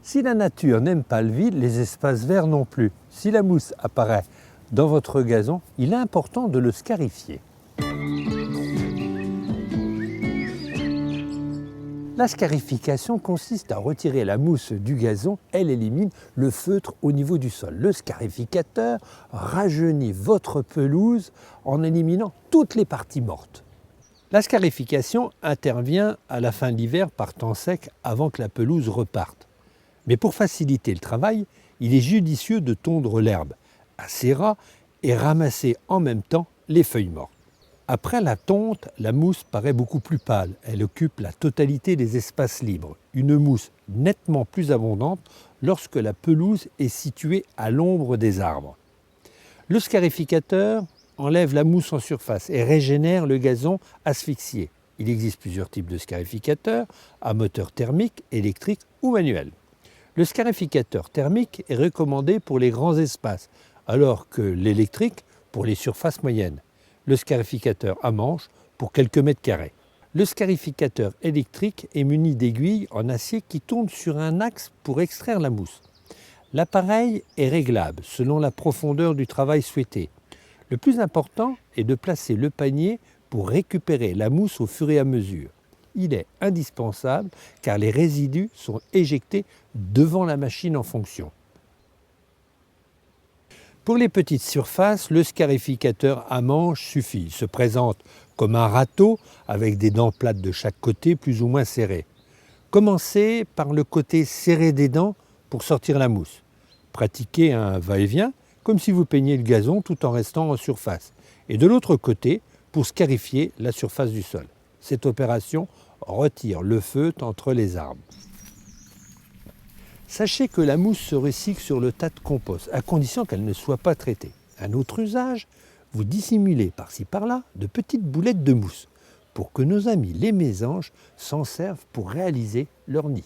Si la nature n'aime pas le vide, les espaces verts non plus. Si la mousse apparaît dans votre gazon, il est important de le scarifier. La scarification consiste à retirer la mousse du gazon. Elle élimine le feutre au niveau du sol. Le scarificateur rajeunit votre pelouse en éliminant toutes les parties mortes. La scarification intervient à la fin de l'hiver par temps sec avant que la pelouse reparte. Mais pour faciliter le travail, il est judicieux de tondre l'herbe assez ras et ramasser en même temps les feuilles mortes. Après la tonte, la mousse paraît beaucoup plus pâle. Elle occupe la totalité des espaces libres. Une mousse nettement plus abondante lorsque la pelouse est située à l'ombre des arbres. Le scarificateur enlève la mousse en surface et régénère le gazon asphyxié. Il existe plusieurs types de scarificateurs, à moteur thermique, électrique ou manuel. Le scarificateur thermique est recommandé pour les grands espaces, alors que l'électrique pour les surfaces moyennes. Le scarificateur à manche pour quelques mètres carrés. Le scarificateur électrique est muni d'aiguilles en acier qui tournent sur un axe pour extraire la mousse. L'appareil est réglable selon la profondeur du travail souhaité. Le plus important est de placer le panier pour récupérer la mousse au fur et à mesure. Il est indispensable car les résidus sont éjectés devant la machine en fonction. Pour les petites surfaces, le scarificateur à manche suffit. Il se présente comme un râteau avec des dents plates de chaque côté plus ou moins serrées. Commencez par le côté serré des dents pour sortir la mousse. Pratiquez un va-et-vient comme si vous peigniez le gazon tout en restant en surface. Et de l'autre côté pour scarifier la surface du sol. Cette opération retire le feutre entre les arbres. Sachez que la mousse se recycle sur le tas de compost, à condition qu'elle ne soit pas traitée. Un autre usage, vous dissimulez par-ci par-là de petites boulettes de mousse, pour que nos amis les mésanges s'en servent pour réaliser leur nid.